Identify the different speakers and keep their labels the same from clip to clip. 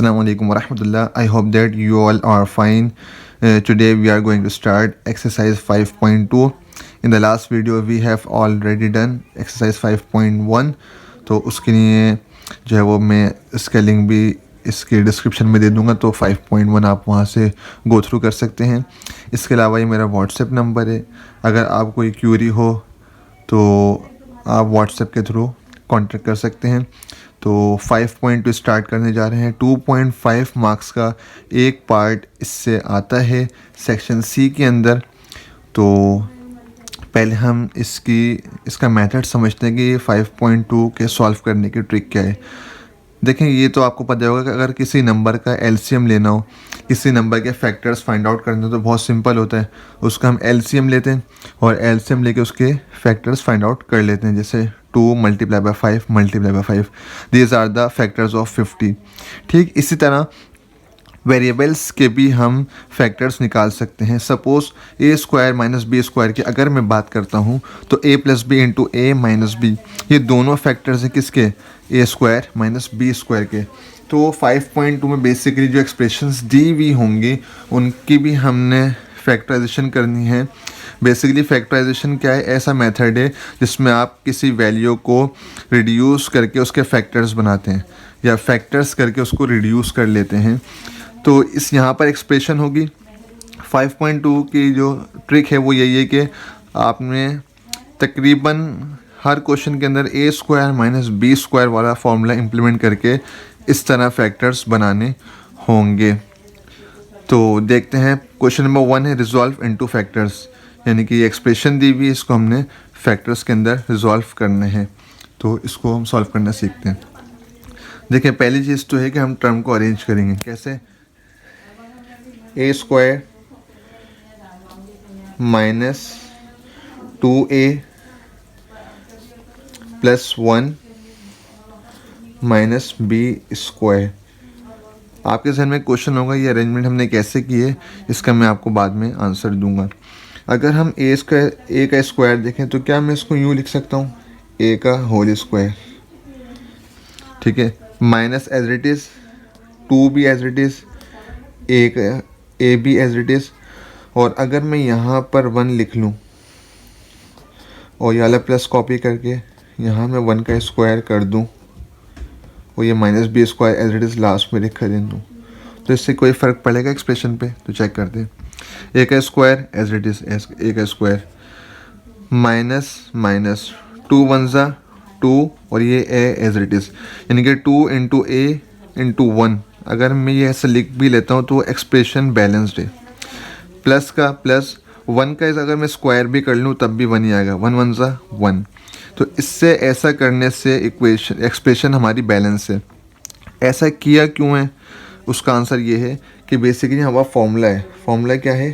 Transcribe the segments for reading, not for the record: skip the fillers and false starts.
Speaker 1: Assalamu alaikum wa rahmatullah. I hope that you all are fine. Today we are going to start exercise 5.2. In the last video we have already done exercise 5.1. तो उसके लिए जो है वो मैं इसका link भी इसके डिस्क्रिप्शन में दे दूंगा, तो 5.1 आप वहाँ से गो थ्रू कर सकते हैं। इसके अलावा ये मेरा व्हाट्सएप नंबर है, अगर आप कोई क्यूरी हो तो आप व्हाट्सएप के थ्रू कांटेक्ट कर सकते हैं। तो 5.2 स्टार्ट करने जा रहे हैं। 2.5 मार्क्स का एक पार्ट इससे आता है सेक्शन सी के अंदर। तो पहले हम इसका मेथड समझते हैं कि 5.2 के सॉल्व करने की ट्रिक क्या है। देखें, ये तो आपको पता होगा कि अगर किसी नंबर का एलसीएम लेना हो, किसी नंबर के फैक्टर्स फाइंड आउट करने हो तो बहुत सिंपल होता है। उसका हम एलसीएम लेते हैं और एलसीएम लेके उसके फैक्टर्स फाइंड आउट कर लेते हैं। जैसे 2 × 5 × 5, these are the factors of 50। ठीक इसी तरह वेरिएबल्स के भी हम फैक्टर्स निकाल सकते हैं। सपोज़ a² - b² की अगर मैं बात करता हूँ तो a + b × a - b, ये दोनों फैक्टर्स हैं किसके, a² - b² के। तो 5.2 में बेसिकली जो एक्सप्रेशंस दी हुई होंगी उनकी भी हमने फैक्टराइजेशन करनी है। बेसिकली फैक्टराइजेशन क्या है, ऐसा मेथड है जिसमें आप किसी वैल्यू को रिड्यूस करके उसके फैक्टर्स बनाते हैं या फैक्टर्स करके उसको रिड्यूस कर लेते हैं। तो इस यहाँ पर एक्सप्रेशन होगी। 5.2 की जो ट्रिक है वो यही है कि आपने तकरीबन हर क्वेश्चन के अंदर a² - b² वाला फॉर्मूला इम्प्लीमेंट करके इस तरह फैक्टर्स बनाने होंगे। तो देखते हैं, क्वेश्चन नंबर 1 है रिजॉल्व इनटू फैक्टर्स, यानी कि ये एक्सप्रेशन दी हुई, इसको हमने फैक्टर्स के अंदर रिजॉल्व करने हैं। तो इसको हम सॉल्व करना सीखते हैं। देखिए, पहली चीज़ तो है कि हम टर्म को अरेंज करेंगे। कैसे, a² - 2a + 1 - b²। आपके जहन में क्वेश्चन होगा ये अरेंजमेंट हमने कैसे की है, इसका मैं आपको बाद में आंसर दूंगा। अगर हम a का स्क्वायर देखें तो क्या मैं इसको यूँ लिख सकता हूँ, a का होल स्क्वायर, ठीक है, माइनस एज इट इज़, 2 भी एज इट इज़, a भी एज इट इज़। और अगर मैं यहाँ पर 1 लिख लूँ और ये वाला प्लस कॉपी करके यहाँ मैं 1 का स्क्वायर कर दूँ और ये -b² as it is last में लिख कर दूँ, तो इससे कोई फ़र्क पड़ेगा एक्सप्रेशन पे? तो चेक करते हैं। a का square as it is, a का स्क्वायर माइनस 2 × 1 2 और ये a एज इट इज़, यानी कि 2 × a × 1। अगर मैं ये ऐसे लिख भी लेता हूँ तो एक्सप्रेशन बैलेंस्ड है। प्लस का प्लस, 1 का अगर मैं स्क्वायर भी कर लूँ तब भी 1 ही आएगा, 1 × 1। तो इससे ऐसा करने से एक्सप्रेशन हमारी बैलेंस है। ऐसा किया क्यों है, उसका आंसर ये है कि बेसिकली हमारा फॉर्मूला है। फॉर्मूला क्या है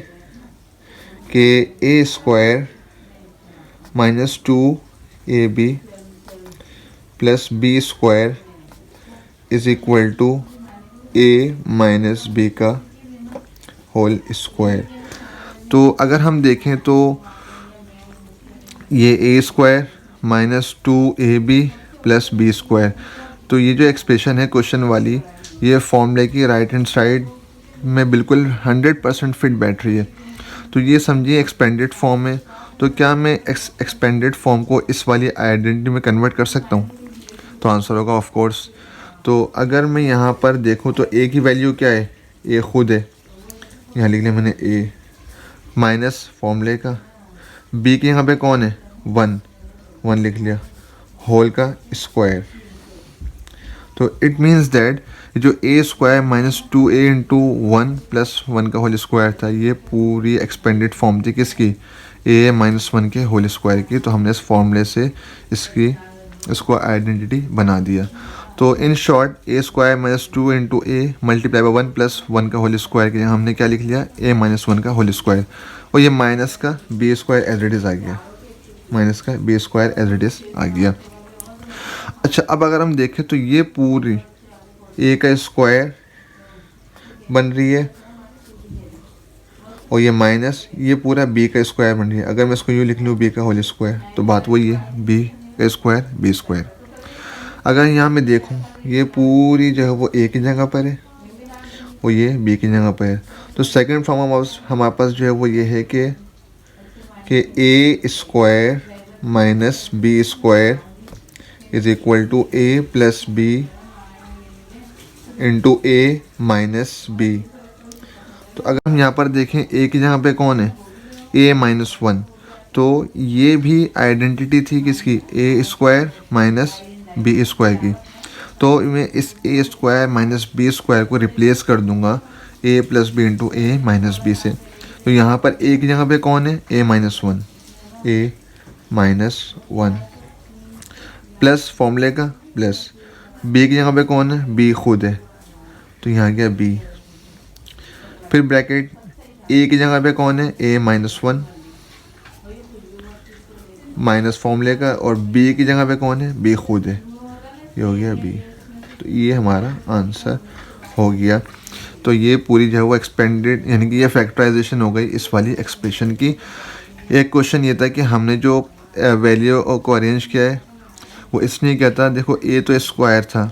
Speaker 1: कि a² - 2ab + b² = a - b का होल स्क्वायर। तो अगर हम देखें तो ये a² - 2ab + b², तो ये जो एक्सप्रेशन है क्वेश्चन वाली, ये फॉर्मूले की राइट हैंड साइड में बिल्कुल 100% फिट बैठ रही है। तो ये समझिए एक्सपेंडेड फॉर्म है। तो क्या मैं एक्सपेंडेड फॉर्म को इस वाली आइडेंटिटी में कन्वर्ट कर सकता हूँ? तो आंसर होगा ऑफ कोर्स। तो अगर मैं यहाँ पर देखूँ तो a की वैल्यू क्या है, a खुद है, यहाँ लिख लिया मैंने a, माइनस फॉर्मूले का, b के यहाँ पे कौन है, 1 लिख लिया, होल का स्क्वायर। तो इट मीन्स दैट जो a² - 2a × 1 + 1 का होल स्क्वायर था, ये पूरी एक्सपेंडेड फॉर्म थी किसकी, a - 1 के होल स्क्वायर की। तो हमने इस फॉर्मूले से इसको आइडेंटिटी बना दिया। तो इन शॉर्ट a² - 2 × a × 1 + 1 का होल स्क्वायर के लिए हमने क्या लिख लिया, a - 1 का होल स्क्वायर, और ये माइनस का b² एज इट इज़ आ गया, माइनस का b² एज इट इज़ आ गया। अच्छा, अब अगर हम देखें तो ये पूरी a का स्क्वायर बन रही है और ये माइनस ये पूरा b का स्क्वायर बन रही है। अगर मैं इसको यूँ लिख लूँ b का होल स्क्वायर, तो बात वही है, b का स्क्वायर b²। अगर यहाँ मैं देखूँ ये पूरी जो है वो a की जगह पर है वो ये b की जगह पर है। तो सेकंड फॉर्म हमारे पास जो है वो ये है कि a square minus B square is equal to a plus B into a minus B. तो अगर हम यहाँ पर देखें a की जगह पे कौन है, a माइनस वन, तो ये भी आइडेंटिटी थी किसकी, a square minus B square की। तो मैं इस a square minus B square को रिप्लेस कर दूंगा a plus B into A minus B से। तो यहाँ पर a की जगह पे कौन है, a minus one, a minus one plus फॉर्मूले का प्लस b की जगह पे कौन है, b खुद है, तो यहाँ गया b। फिर ब्रैकेट a की जगह पे कौन है, a माइनस वन माइनस फॉर्मूले का, और b की जगह पे कौन है, b खुद है, ये हो गया b। तो ये हमारा आंसर हो गया। तो ये पूरी जो है वो एक्सपेंडेड यानी कि ये फैक्टराइजेशन हो गई इस वाली एक्सप्रेशन की। एक क्वेश्चन ये था कि हमने जो वैल्यू को अरेंज किया है वो इसने क्या था, देखो a तो स्क्वायर था,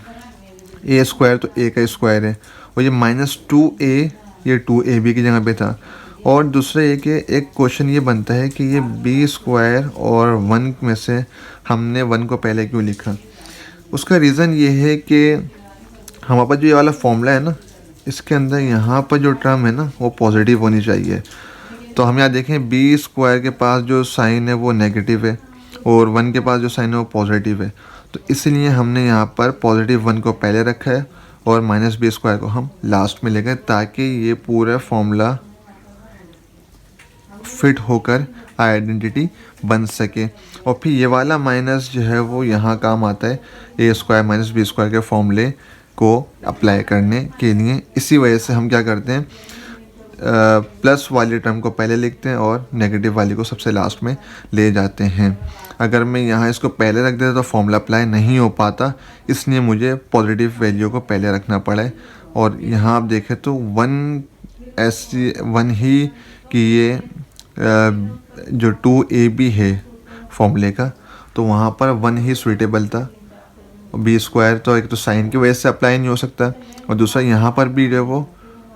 Speaker 1: a स्क्वायर तो a का स्क्वायर है, और ये माइनस टू ए ये टू ए बी की जगह पे था। और दूसरा ये कि एक क्वेश्चन ये बनता है कि ये बी स्क्वायर और वन में से हमने वन को पहले क्यों लिखा। उसका रीज़न ये है कि हमारे पास जो ये वाला फॉर्मूला है ना, इसके अंदर यहाँ पर जो टर्म है ना वो पॉजिटिव होनी चाहिए। तो हम यहाँ देखें बी स्क्वायर के पास जो साइन है वो नेगेटिव है और वन के पास जो साइन है वो पॉजिटिव है। तो इसलिए हमने यहाँ पर पॉजिटिव वन को पहले रखा है और माइनस बी स्क्वायर को हम लास्ट में ले गए, ताकि ये पूरा फॉर्मूला फिट होकर आइडेंटिटी बन सके। और फिर ये वाला माइनस जो है वो यहाँ काम आता है A square minus B square के फॉर्मूले को अप्लाई करने के लिए। इसी वजह से हम क्या करते हैं, प्लस वाली टर्म को पहले लिखते हैं और नेगेटिव वाली को सबसे लास्ट में ले जाते हैं। अगर मैं यहाँ इसको पहले रख देता तो फॉर्मूला अप्लाई नहीं हो पाता, इसलिए मुझे पॉजिटिव वैल्यू को पहले रखना पड़ा है। और यहाँ आप देखें तो वन ऐसी वन ही कि ये जो टू ए बी है फॉर्मूले का, तो वहाँ पर वन ही सुइटेबल था। बी स्क्वायर तो एक तो साइन की वजह से अप्लाई नहीं हो सकता, और दूसरा यहाँ पर भी जो वो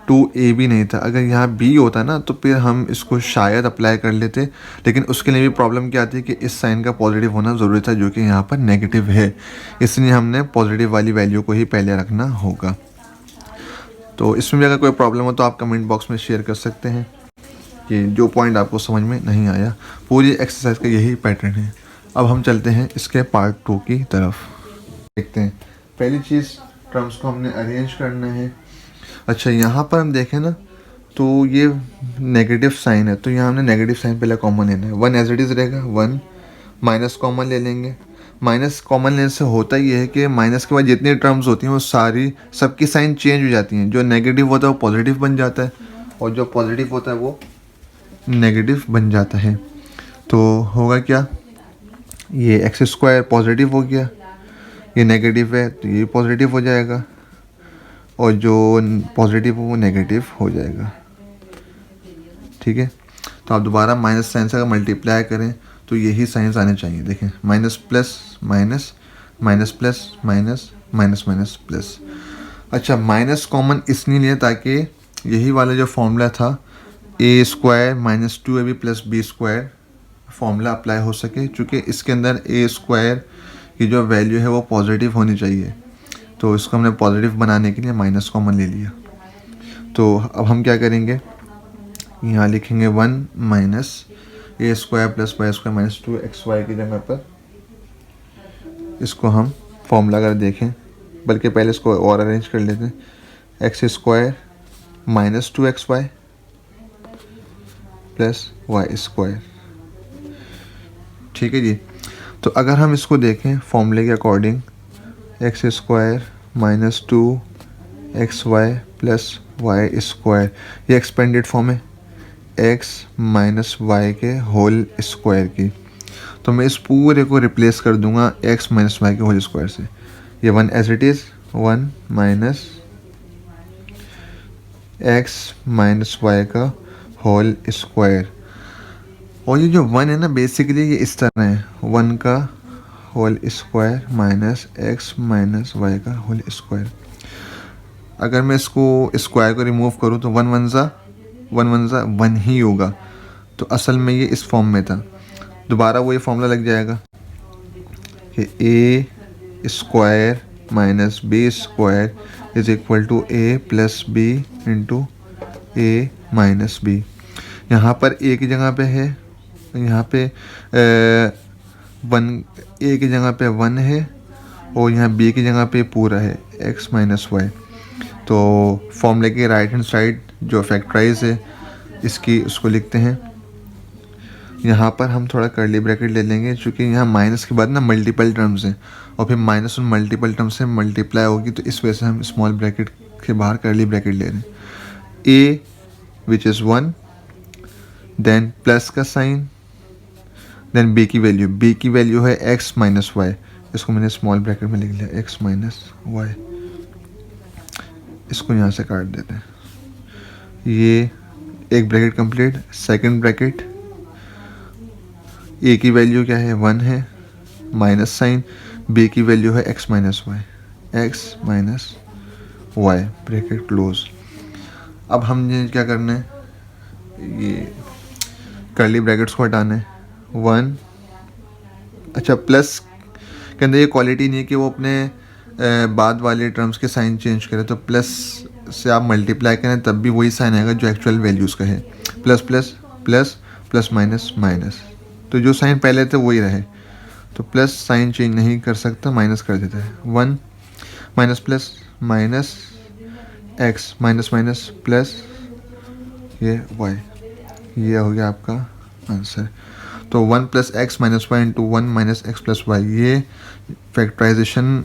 Speaker 1: टू ए बी नहीं था। अगर यहाँ बी होता ना तो फिर हम इसको शायद अप्लाई कर लेते, लेकिन उसके लिए भी प्रॉब्लम क्या आती है कि इस साइन का पॉजिटिव होना ज़रूरी था, जो कि यहाँ पर नेगेटिव है। इसलिए हमने पॉजिटिव वाली वैल्यू को ही पहले रखना होगा। तो इसमें भी अगर कोई प्रॉब्लम हो तो आप कमेंट बॉक्स में शेयर कर सकते हैं कि जो पॉइंट आपको समझ में नहीं आया। पूरी एक्सरसाइज का यही पैटर्न है। अब हम चलते हैं इसके पार्ट 2 की तरफ। देखते हैं, पहली चीज़ टर्म्स को हमने अरेंज करना है। अच्छा, यहाँ पर हम देखें ना तो ये नेगेटिव साइन है, तो यहाँ हमने नेगेटिव साइन पहले कॉमन लेना है। वन एज इट इज़ रहेगा, वन माइनस कॉमन ले लेंगे। माइनस कॉमन लेने से होता ये है कि माइनस के बाद जितनी टर्म्स होती हैं वो सारी सबकी साइन चेंज हो जाती हैं। जो नेगेटिव होता है वो पॉजिटिव बन जाता है और जो पॉजिटिव होता है वो नेगेटिव बन जाता है। तो होगा क्या, ये एक्स स्क्वायर पॉजिटिव हो गया, ये नेगेटिव है तो ये पॉजिटिव हो जाएगा, और जो पॉजिटिव हो वो नेगेटिव हो जाएगा। ठीक है, तो आप दोबारा माइनस साइन से अगर मल्टीप्लाई करें तो यही साइंस आने चाहिए। देखें, minus plus minus, minus plus minus, minus minus plus. अच्छा, माइनस कॉमन इसलिए लिया ताकि यही वाला जो फॉर्मूला था A square minus two A B plus B square formula apply हो सके, चूँकि इसके अंदर ए स्क्वायर की जो वैल्यू है वो पॉजिटिव होनी चाहिए। तो इसको हमने पॉजिटिव बनाने के लिए माइनस कॉमन ले लिया। तो अब हम क्या करेंगे, यहाँ लिखेंगे one minus A square plus Y square minus two X Y की जगह पर इसको हम फॉर्मूला अगर देखें, बल्कि पहले इसको और अरेंज कर लेते हैं। X square minus two X Y plus Y square. ठीक है जी। तो अगर हम इसको देखें फॉर्मूले के according, X square minus two X Y plus Y square, ये एक्सपेंडेड फॉर्म है एक्स माइनस वाई के होल स्क्वायर की। तो मैं इस पूरे को रिप्लेस कर दूंगा एक्स माइनस वाई के होल स्क्वायर से। ये one as it is, one minus X minus Y का होल स्क्वायर। और ये जो वन है ना बेसिकली ये इस तरह है, वन का whole square minus X minus Y का होल स्क्वायर। अगर मैं इसको स्क्वायर को रिमूव करूँ तो वन ज़ा वन ही होगा। तो असल में ये इस फॉर्म में था। दोबारा वही फॉर्मूला लग जाएगा कि A square minus B square is equal to A plus B into A minus B. यहाँ पर ए की जगह पे है, यहाँ पे वन, ए की जगह पे वन है और यहाँ बी की जगह पे पूरा है एक्स माइनस वाई। तो फॉर्मूले के राइट हैंड साइड जो फैक्टराइज है इसकी उसको लिखते हैं। यहाँ पर हम थोड़ा कर्ली ब्रैकेट ले लेंगे क्योंकि यहाँ माइनस के बाद ना मल्टीपल टर्म्स हैं और फिर माइनस उन मल्टीपल टर्म्स से मल्टीप्लाई होगी, तो इस वजह से हम स्मॉल ब्रैकेट के बाहर कर्ली ब्रैकेट ले रहे हैं। A which is one, then plus का साइन, देन बी की वैल्यू है एक्स माइनस वाई। इसको मैंने स्मॉल ब्रैकेट में लिख लिया एक्स माइनस वाई। इसको यहाँ से काट देते हैं। ये एक bracket complete. Second bracket, A की वैल्यू क्या है वन है, माइनस साइन, बी की वैल्यू है X minus Y, bracket close. अब हमने क्या करना है, ये कर्ली ब्रैकेट्स को हटाना है। वन, अच्छा प्लस के अंदर ये क्वालिटी नहीं है कि वो अपने बाद वाले टर्म्स के साइन चेंज करें, तो प्लस से आप मल्टीप्लाई करें तब भी वही साइन आएगा जो एक्चुअल वैल्यूज़ का है। Plus plus plus plus minus minus, तो जो साइन पहले थे वही रहे। तो प्लस साइन चेंज नहीं कर सकता, माइनस कर देते हैं। One minus plus minus X minus minus plus ये वाई, ये हो गया आपका आंसर। तो one plus X minus Y into one minus X plus Y, ये फैक्टराइजेशन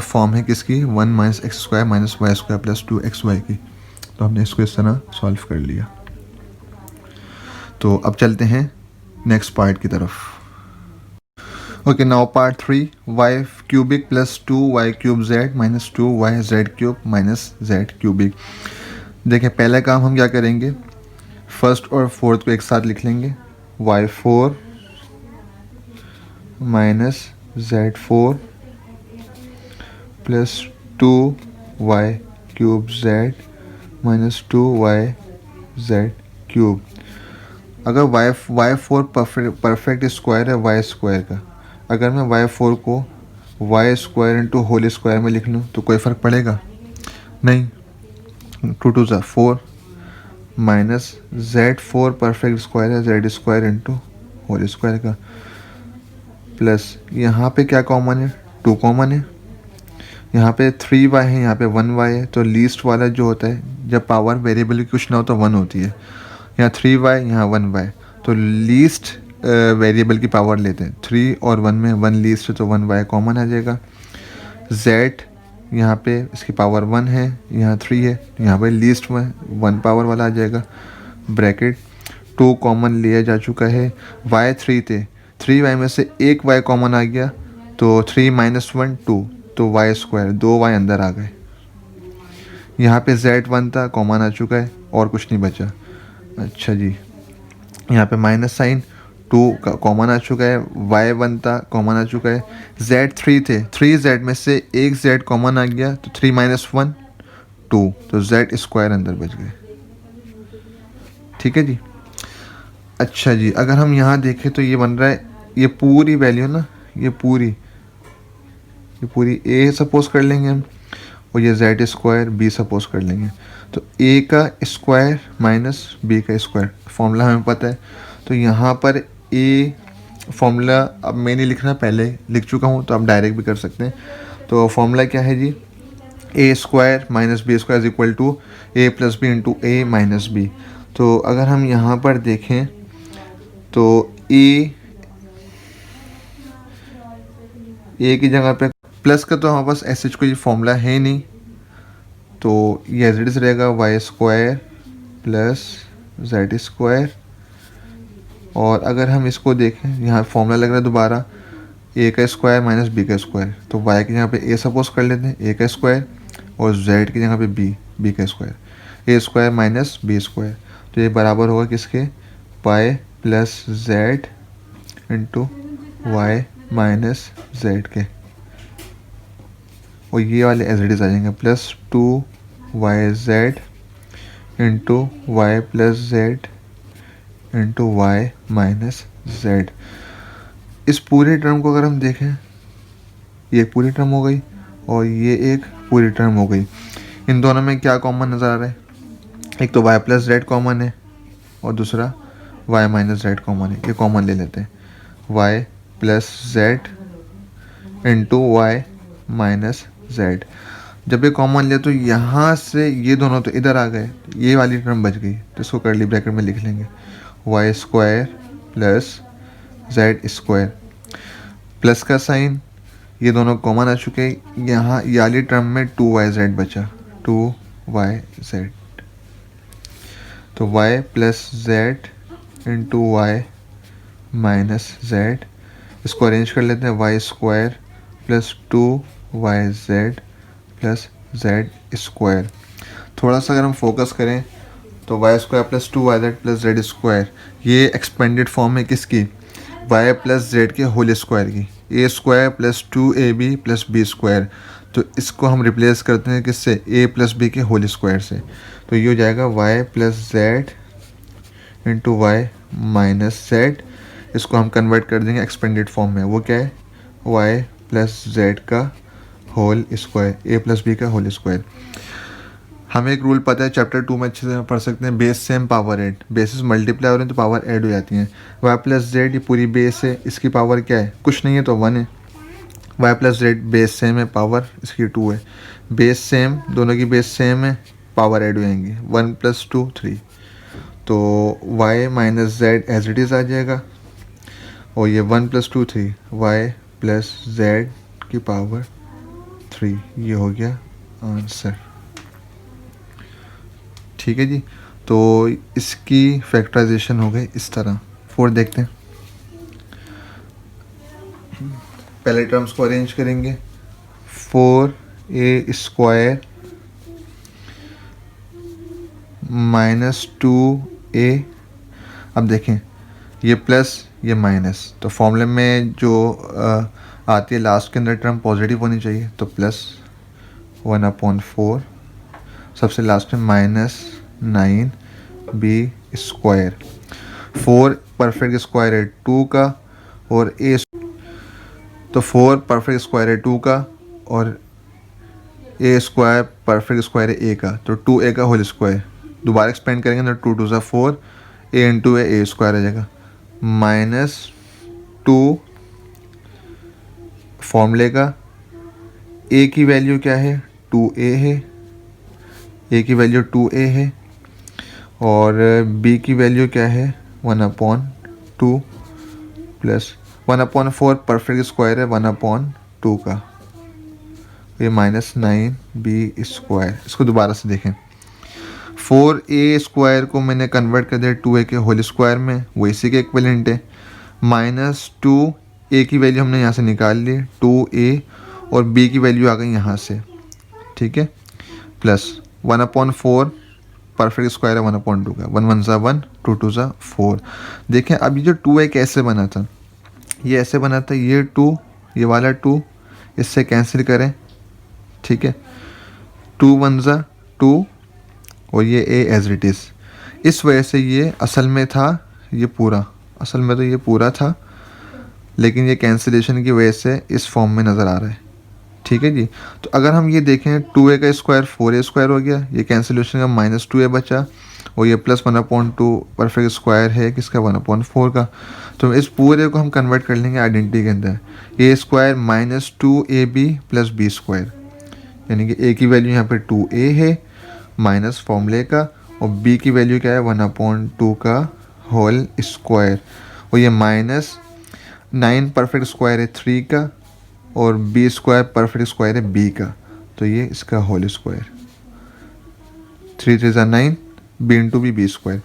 Speaker 1: फॉर्म है किसकी, one minus X square minus Y square plus two X Y की। तो हमने इसको इस तरह सॉल्व कर लिया। तो अब चलते हैं नेक्स्ट पार्ट की तरफ। Okay, now part 3, Y cubic plus 2y cube Z minus 2y Z cube minus Z cubic. देखें पहला काम हम क्या करेंगे, फर्स्ट और फोर्थ को एक साथ लिख लेंगे। y4 minus z4 plus 2y cube Z minus 2y Z cube. अगर y4 परफेक्ट स्क्वायर है y स्क्वायर का, अगर मैं y4 को y square into whole square में लिख लूँ तो कोई फ़र्क पड़ेगा नहीं। 2 2 ज़ा 4 माइनस z4 परफेक्ट स्क्वायर है z square into whole square का, प्लस यहाँ पे क्या कॉमन है, 2 कॉमन है। यहाँ पे 3y है, यहाँ पे 1y है। तो लीस्ट वाला जो होता है, जब पावर वेरिएबल की कुछ ना हो तो 1 होती है। यहाँ 3y, यहाँ 1y, तो लीस्ट वेरिएबल की पावर लेते हैं। 3 और 1 में 1 लीस्ट है तो 1y कॉमन आ जाएगा। z यहाँ पे इसकी पावर 1 है, यहाँ 3 है, यहाँ पे लीस्ट में 1 पावर वाला आ जाएगा। ब्रैकेट 2 कॉमन लिया जा चुका है। y 3 थे, 3y में से एक y कॉमन आ गया तो 3 माइनस 1 2, तो y स्क्वायर, 2y अंदर आ गए। यहाँ पे z1 था, कॉमन आ चुका है और कुछ नहीं बचा। अच्छा जी, यहाँ पे माइनस साइन, 2 का कॉमन आ चुका है, y1 था, कॉमन आ चुका है। z3 थे, 3z में से एक z कॉमन आ गया तो 3 माइनस 1 2, तो z स्क्वायर अंदर बच गए। ठीक है जी। अच्छा जी, अगर हम यहाँ देखें तो ये बन रहा है, ये पूरी वैल्यू ना, ये पूरी a सपोज कर लेंगे हम, और ये z स्क्वायर b सपोज कर लेंगे। तो a का स्क्वायर माइनस b का स्क्वायर, फॉर्मूला हमें पता है। तो यहाँ पर a फॉर्मूला अब मैं नहीं लिख रहा, पहले लिख चुका हूँ, तो आप डायरेक्ट भी कर सकते हैं। तो फॉर्मूला क्या है जी, a square minus b square is equal to a plus B into a minus B. तो अगर हम यहाँ पर देखें तो a की जगह पे प्लस का तो हमारे पास ऐसे कोई फॉर्मूला है नहीं, तो ये एज इट इज़ रहेगा Y square plus Z square. और अगर हम इसको देखें, यहाँ फॉर्मूला लग रहा है दोबारा, a का स्क्वायर माइनस b का स्क्वायर, तो y की जगह पे a सपोज कर लेते हैं, a का स्क्वायर, और z की जगह पे b का square, a square minus b square. तो ये बराबर होगा किसके, y plus Z into Y minus Z के, और ये वाले एज इट इज़ आ जाएंगे, plus 2 Y Z into Y plus Z into Y minus Z. इस पूरे टर्म को अगर हम देखें, ये पूरी टर्म हो गई और ये एक पूरी टर्म हो गई। इन दोनों में क्या कॉमन नज़र आ रहा है? एक तो वाई प्लस जेड कॉमन है और दूसरा वाई माइनस जेड कॉमन है। ये कॉमन ले लेते हैं, Y plus Z into Y minus Z. जब ये कॉमन लिया तो यहाँ से ये दोनों तो इधर आ गए, ये वाली टर्म बच गई, तो इसको कर्ली ब्रैकेट में लिख लेंगे, Y square plus Z square. Plus का साइन, ये दोनों कॉमन आ चुके हैं। यहाँ ये वाली टर्म में 2yz बचा, 2yz। तो y plus Z into Y minus Z, इसको अरेंज कर लेते हैं, Y square plus 2yz plus Z square. थोड़ा सा अगर हम फोकस करें तो Y square plus 2yz plus Z square, ये एक्सपेंडेड फॉर्म है किसकी? वाई प्लस जेड के होल स्क्वायर की, A square plus 2ab plus B square. तो इसको हम रिप्लेस करते हैं किससे? a प्लस बी के होल स्क्वायर से। तो ये हो जाएगा Y plus Z into Y minus Z. इसको हम कन्वर्ट कर देंगे एक्सपेंडेड फॉर्म में, वो क्या है? वाई प्लस जेड का होल स्क्वायर, ए प्लस बी का होल स्क्वायर। हमें एक रूल पता है, चैप्टर 2 में अच्छे से पढ़ सकते हैं, base same power add. Basis multiply हो रहे हैं तो पावर ऐड हो जाती हैं। वाई प्लस जेड ये पूरी बेस है, इसकी पावर क्या है? कुछ नहीं है तो 1 है। Y plus Z base same है, पावर इसकी 2 है। बेस सेम, दोनों की बेस सेम है, पावर ऐड हो जाएंगी, 1 प्लस 2 3। तो Y minus Z as it is आ जाएगा और ये 1 प्लस 2 3, वाई प्लस जेड की पावर 3। ये हो गया आंसर। ठीक है जी, तो इसकी फैक्टराइजेशन हो गई इस तरह। 4 देखते हैं। पहले टर्म्स को अरेंज करेंगे, 4a स्क्वायर माइनस 2a। अब देखें, ये प्लस ये माइनस, तो फॉर्मूले में जो आती है लास्ट के अंदर टर्म पॉजिटिव होनी चाहिए, तो प्लस 1/4, सबसे लास्ट में minus 9b square. 4 perfect square है 2 का और a, तो 4 परफेक्ट स्क्वायर है 2 का और a स्क्वायर परफेक्ट स्क्वायर है a का, तो 2a का होल स्क्वायर। दोबारा एक्सपेंड करेंगे तो 2 2 सा 4, a इंटू a स्क्वायर आ जाएगा, माइनस 2 फॉर्मूले का। a की वैल्यू क्या है? 2a है, a की वैल्यू 2a है और b की वैल्यू क्या है? 1/2 प्लस 1/4 परफेक्ट स्क्वायर है 1/2 का, ये माइनस 9b स्क्वायर। इसको दोबारा से देखें, 4a स्क्वायर को मैंने कन्वर्ट कर दिया 2a के होल स्क्वायर में, वो इसी के इक्विवेलेंट है। माइनस 2a की वैल्यू हमने यहाँ से निकाल ली 2a और b की वैल्यू आ गई यहाँ से, ठीक है, प्लस 1/4 परफेक्ट स्क्वायर है 1/2 का, 1 1 सा 1, 2 2 सा 4। देखें अब ये जो 2a कैसे बना था, ये ऐसे बना था, ये 2 ये वाला 2 इससे कैंसिल करें, ठीक है, 2 1 सा 2 और ये a एज इट इज़। इस वजह से ये असल में था, ये पूरा असल में तो ये पूरा था, लेकिन ये कैंसिलेशन की वजह से इस फॉर्म में नज़र आ रहा है। ठीक है जी, तो अगर हम ये देखें 2a का स्क्वायर 4a स्क्वायर हो गया, ये कैंसिलेशन का माइनस 2a बचा और ये प्लस 1/2 परफेक्ट स्क्वायर है किसका? 1/4 का। तो इस पूरे को हम कन्वर्ट कर लेंगे आइडेंटिटी के अंदर, a square minus 2ab plus b square, यानी कि a की वैल्यू यहाँ पे 2a है माइनस फॉर्मूले का और b की वैल्यू क्या है? 1/2 का होल स्क्वायर और ये माइनस 9 परफेक्ट स्क्वायर है 3 का और b स्क्वायर परफेक्ट स्क्वायर है b का, तो ये इसका whole square, 3 3 9 b into B square.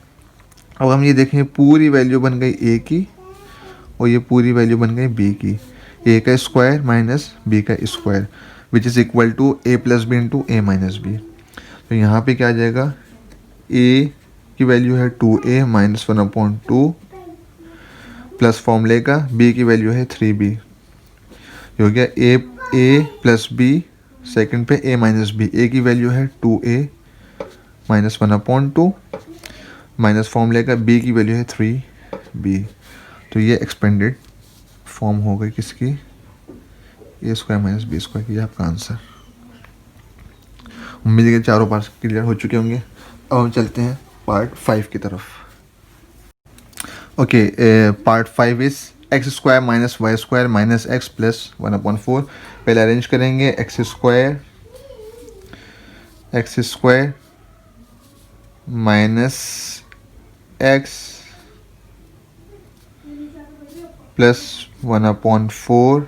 Speaker 1: अब हम ये देखें पूरी वैल्यू बन गई a की और ये पूरी वैल्यू बन गई b की, a का स्क्वायर माइनस b का square which is equal to a plus B into a minus B. तो यहाँ पे क्या आ जाएगा? a की वैल्यू है 2a माइनस 1/2 प्लस फॉर्मूले का b की वैल्यू है 3b, हो गया a प्लस बी सेकंड पे a माइनस बी, a की वैल्यू है 2a माइनस 1/2 माइनस फॉर्मूले का b की वैल्यू है 3b। तो ये एक्सपेंडेड फॉर्म हो गई किसकी, a square minus B square की, आपका आंसर। उम्मीद है कि चारों पार्ट क्लियर हो चुके होंगे। अब हम चलते हैं पार्ट 5 की तरफ। Okay, part 5 is X square minus Y square minus X plus 1/4। पहले अरेंज करेंगे X square minus X plus 1/4।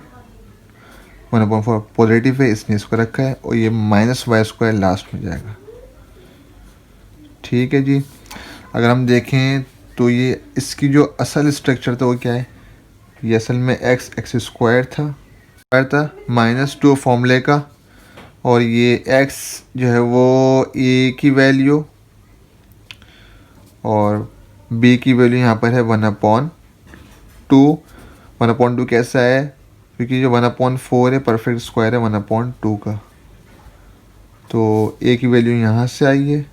Speaker 1: 1/4 positive है इसने इसको रखा है, और ये माइनस वाई स्क्वायर लास्ट में जाएगा। ठीक है जी। अगर हम देखें तो ये इसकी जो असल स्ट्रक्चर था वो क्या है, ये असल में एक्स स्क्वायर था माइनस 2 फॉर्मूले का, और ये एक्स जो है वो ए की वैल्यू और बी की वैल्यू यहाँ पर है 1/2। 1/2 कैसा है, क्योंकि जो 1/4 है परफेक्ट स्क्वायर है 1/2 का, तो ए की वैल्यू यहाँ से आई है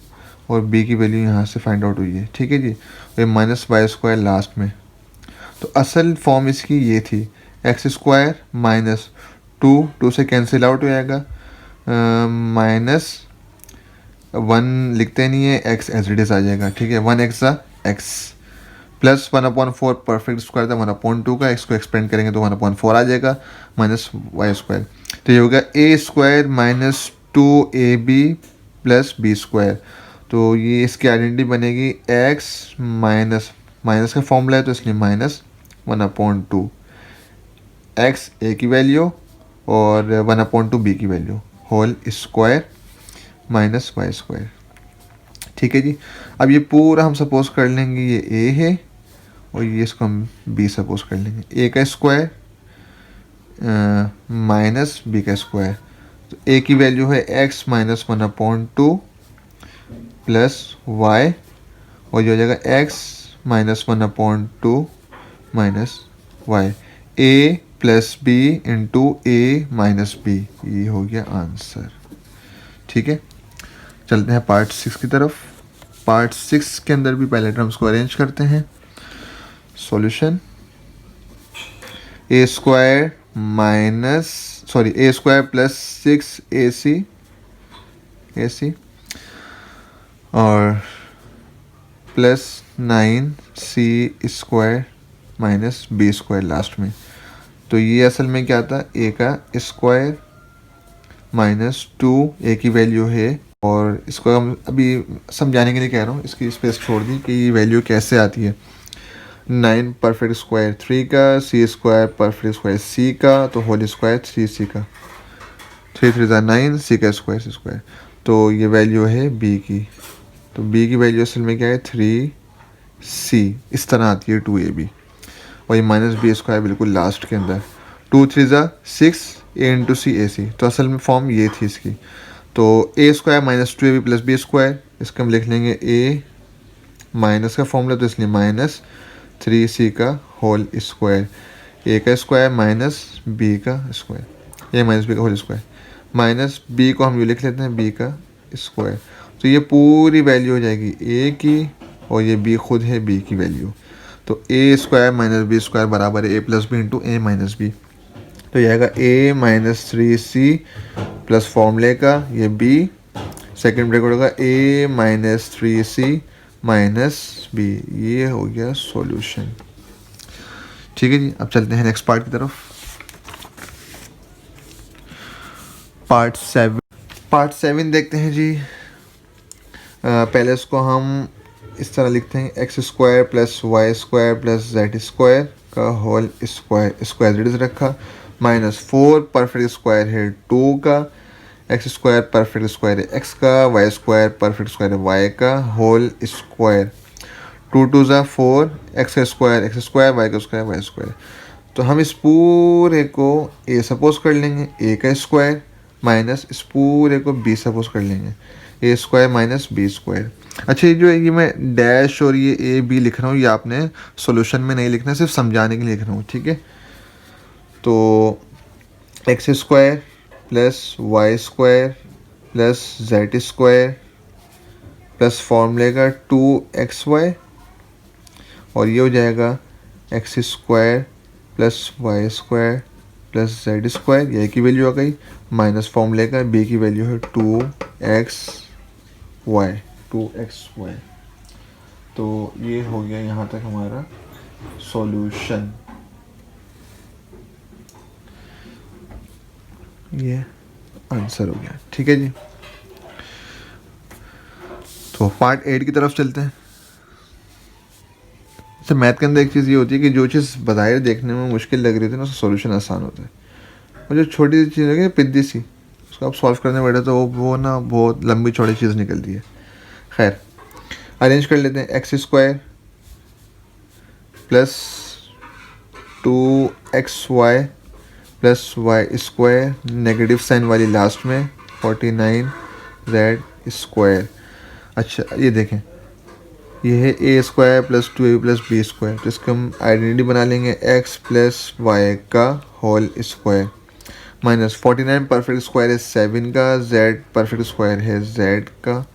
Speaker 1: और बी की वैल्यू यहाँ से फाइंड आउट हुई है। ठीक है जी। ये माइनस वाई स्क्वायर लास्ट में, तो असल फॉर्म इसकी ये थी, एक्स स्क्वायर माइनस 2 से कैंसिल आउट हो जाएगा, माइनस 1 लिखते नहीं है, एक्स एज इट इज़ आ जाएगा। ठीक है, 1 x x plus 1/4 perfect square था 1/2 का, एक्स को एक्सपेंड करेंगे तो 1/4 आ जाएगा माइनस वाई स्क्वायर। तो ये होगा A square minus 2ab plus B square. तो ये इसकी आइडेंटिटी बनेगी एक्स माइनस का फॉर्मूला है तो इसलिए माइनस 1/2 एक्स ए की वैल्यू और 1/2 बी की value whole square minus Y square. ठीक है जी। अब ये पूरा हम सपोज कर लेंगे ये ए है और ये इसको हम बी सपोज कर लेंगे। ए का स्क्वायर माइनस बी का स्क्वायर, तो ए की वैल्यू है एक्स माइनस 1/2 प्लस वाई, और ये हो जाएगा x minus 1/2 minus Y, A plus B into A minus B, ये हो गया आंसर। ठीक है, चलते हैं पार्ट 6 की तरफ। पार्ट 6 के अंदर भी पहले टर्म्स को अरेंज करते हैं। सॉल्यूशन ए स्क्वायर प्लस 6ac और plus 9c square minus B square last में। तो ये असल में क्या था, ए का स्क्वायर माइनस 2 ए की वैल्यू है, और इसको हम अभी समझाने के लिए कह रहा हूँ, इसकी स्पेस छोड़ दी कि ये वैल्यू कैसे आती है। 9 परफेक्ट स्क्वायर 3 का, सी स्क्वायर परफेक्ट स्क्वायर सी का, तो होल स्क्वायर 3c का, 3 3 9, सी का स्क्वायर, तो ये वैल्यू है बी की। तो बी की वैल्यू असल में क्या है 3c, इस तरह आती है 2ab, और ये माइनस बी स्क्वायर बिल्कुल लास्ट के अंदर। 2 3 6 ए इंटू सी ए सी, तो असल में फॉर्म ये थी इसकी। तो A square minus 2ab plus B square, इसका हम लिख लेंगे ए माइनस का फॉर्मूला, तो इसलिए माइनस 3c का होल स्क्वायर, ए का स्क्वायर माइनस बी का स्क्वायर, ए माइनस बी का होल स्क्वायर, माइनस बी को हम ये लिख लेते हैं बी का स्क्वायर। तो ये पूरी वैल्यू हो जाएगी ए की, और ये बी खुद है बी की वैल्यू। तो A square minus B square बराबर है ए plus B into A minus B. तो ये आएगा ए माइनस 3c प्लस फॉर्मूले का ये बी, सेकेंड ब्रैकेट होगा ए माइनस 3c माइनस बी, ये हो गया सॉल्यूशन। ठीक है जी। अब चलते हैं नेक्स्ट पार्ट की तरफ। पार्ट 7 देखते हैं जी। पहले इसको हम इस तरह लिखते हैं, X square plus Y square plus Z square का होल स्क्वायर रखा, माइनस 4 परफेक्ट स्क्वायर है 2 का, एक्स स्क्वायर परफेक्ट स्क्वायर है एक्स का, वाई स्क्वायर परफेक्ट स्क्वायर है वाई का whole square, 2 2 4, X square Y का स्क्वायर वाई स्क्वायर। तो हम इस पूरे को ए सपोज कर लेंगे, ए का स्क्वायर माइनस इस पूरे को बी सपोज कर लेंगे, ए स्क्वायर माइनस बी स्क्वायर। अच्छा, ये मैं डैश और ये ए बी लिख रहा हूँ, ये आपने सॉल्यूशन में नहीं लिखना, सिर्फ समझाने के लिए लिख रहा हूँ। ठीक है, तो X square plus Y square plus Z square plus फॉर्मूले का 2xy और ये हो जाएगा X square plus Y square plus Z square, ये की वैल्यू आ गई, माइनस फॉर्मूले का बी की वैल्यू है 2xy। तो ये हो गया यहाँ तक हमारा सॉल्यूशन। ये आंसर हो गया, ठीक है जी। तो पार्ट 8 की तरफ चलते हैं। जैसे मैथ के अंदर एक चीज़ ये होती है कि जो चीज़ बाहर देखने में मुश्किल लग रही थी ना, उसका सॉल्यूशन आसान होता है। और जो छोटी सी चीज़ है पिद्दी सी, उसको आप सॉल्व करने बैठे तो वो ना बहुत लंबी चौड़ी चीज़ निकलती है। खैर अरेंज कर लेते हैं। X square plus 2xy plus Y square, negative sign वाली लास्ट में 49z स्क्वायर। अच्छा ये देखें, ये है A square plus 2ab plus B square, तो इसका हम आइडेंटिटी बना लेंगे x प्लस वाई का whole square minus 49 perfect square है 7 का, z परफेक्ट स्क्वायर है z का,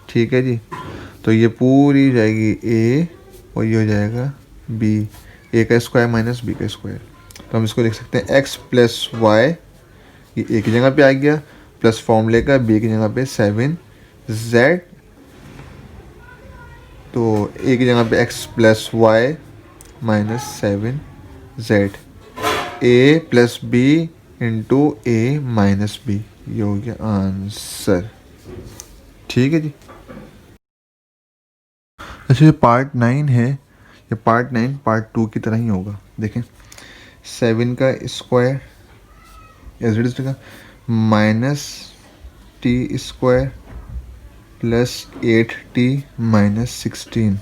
Speaker 1: ठीक है जी। तो ये पूरी जाएगी a और ये हो जाएगा b, a का स्क्वायर माइनस b का स्क्वायर। तो हम इसको लिख सकते हैं x प्लस वाई, ये a की जगह पे आ गया, प्लस फॉर्मूले का b की जगह पे 7z, तो a की जगह पे x plus Y minus 7z, a plus b into a minus b, ये हो गया आंसर, ठीक है जी। अच्छा ये पार्ट 9 है, ये पार्ट 9 पार्ट 2 की तरह ही होगा। देखें 7 का स्क्वायर एज का minus T square plus 8t minus 16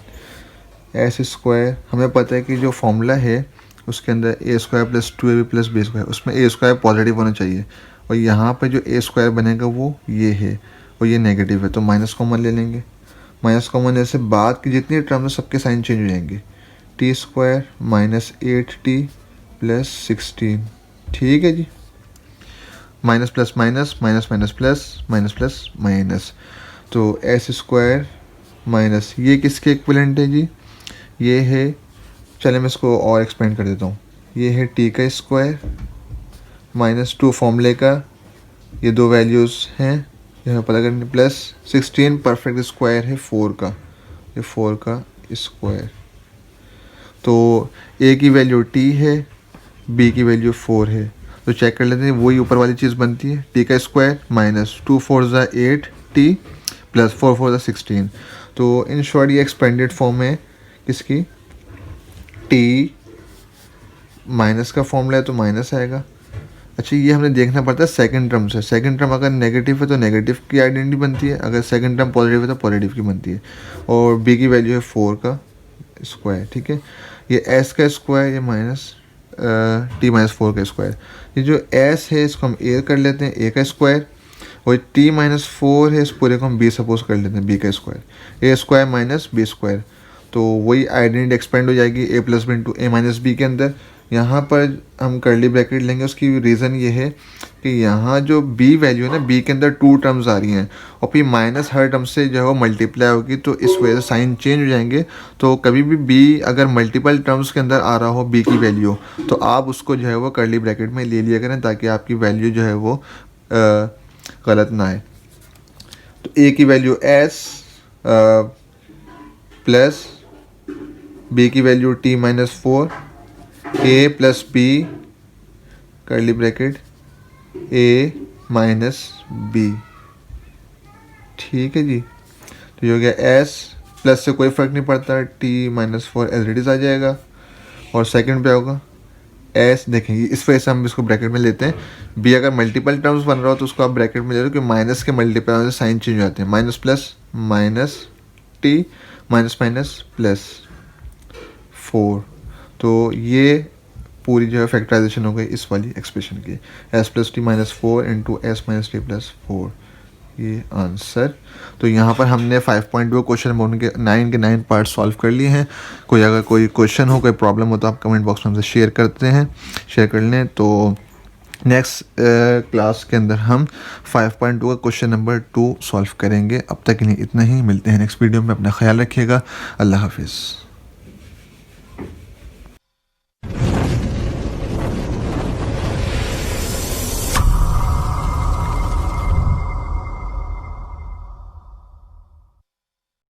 Speaker 1: S square. हमें पता है कि जो फॉर्मूला है उसके अंदर A square plus 2ab plus B square, उसमें ए स्क्वायर पॉजिटिव होना चाहिए और यहाँ पे जो ए स्क्वायर बनेगा वो ये है और ये नेगेटिव है, तो माइनस कॉमन ले लेंगे। माइनस कॉमन लेने से बाद की जितनी टर्म है सबके साइन चेंज हो जाएंगे। T square minus 8t plus 16, ठीक है जी। Minus plus minus minus minus plus minus plus minus, तो एस स्क्वायर माइनस ये किसके इक्विवेलेंट है जी, ये है, चले मैं इसको और एक्सपेंड कर देता हूँ, ये है टी का स्क्वायर माइनस 2 फॉर्मूले का, ये दो वैल्यूज़ हैं यहाँ पता करनी, प्लस 16 परफेक्ट स्क्वायर है 4 का, ये 4 का स्क्वायर। तो ए की वैल्यू टी है, बी की वैल्यू 4 है, तो चेक कर लेते हैं, वही ऊपर वाली चीज़ बनती है, टी का स्क्वायर माइनस 2 4 8t प्लस 4 4 16। तो इन शॉर्ट ये एक्सपेंडेड फॉर्म है किसकी, टी माइनस का फॉर्मूला है तो माइनस आएगा। अच्छा ये हमें देखना पड़ता है सेकंड टर्म से, सेकंड टर्म अगर नेगेटिव है तो नेगेटिव की आइडेंटिटी बनती है, अगर सेकंड टर्म पॉजिटिव है तो पॉजिटिव की बनती है, और बी की वैल्यू है 4 का स्क्वायर, ठीक है। ये एस का स्क्वायर, ये माइनस टी माइनस 4 का स्क्वायर, ये जो एस है इसको हम ए कर लेते हैं, ए का स्क्वायर, और टी माइनस 4 है इस पूरे को हम बी सपोज कर लेते हैं, बी का स्क्वायर, ए स्क्वायर माइनस बी स्क्वायर, तो वही आइडेंटिटी एक्सपेंड हो जाएगी ए plus B into A minus B के अंदर। यहाँ पर हम कर्ली ब्रैकेट लेंगे, उसकी रीज़न ये है कि यहाँ जो b वैल्यू है ना, b के अंदर 2 टर्म्स आ रही हैं और फिर माइनस हर टर्म से जो है वो मल्टीप्लाई होगी, तो इस वजह से साइन चेंज हो जाएंगे। तो कभी भी b अगर मल्टीपल टर्म्स के अंदर आ रहा हो b की वैल्यू, तो आप उसको जो है वो कर्ली ब्रैकेट में ले लिया करें ताकि आपकी वैल्यू जो है वो गलत ना आए। तो a की वैल्यू s प्लस b की value t minus 4, a plus B curly bracket a minus B, ठीक है जी। तो ये हो गया s, प्लस से कोई फ़र्क नहीं पड़ता, t minus 4 as it is आ जाएगा, और सेकंड पे होगा s, देखेंगे इस वजह से हम इसको ब्रैकेट में लेते हैं। b अगर मल्टीपल टर्म्स बन रहा हो तो उसको आप ब्रैकेट में ले रहे हो, क्योंकि माइनस के मल्टीपल होने से साइन चेंज हो जाते हैं, minus plus minus t minus minus plus 4, तो ये पूरी जो है फैक्टराइजेशन हो गई इस वाली एक्सप्रेशन की, s plus T minus 4 into S minus T plus 4, ये आंसर। तो यहाँ पर हमने 5.2 क्वेश्चन नंबर के 9 के 9 पार्ट सॉल्व कर लिए हैं। कोई अगर कोई क्वेश्चन हो, कोई प्रॉब्लम हो तो आप कमेंट बॉक्स में हमसे शेयर कर लें। तो नेक्स्ट क्लास के अंदर हम 5.2 का क्वेश्चन नंबर 2 सॉल्व करेंगे। अब तक के लिए इतना ही, मिलते हैं नेक्स्ट वीडियो में। अपना ख्याल रखिएगा। अल्लाह हाफिज़।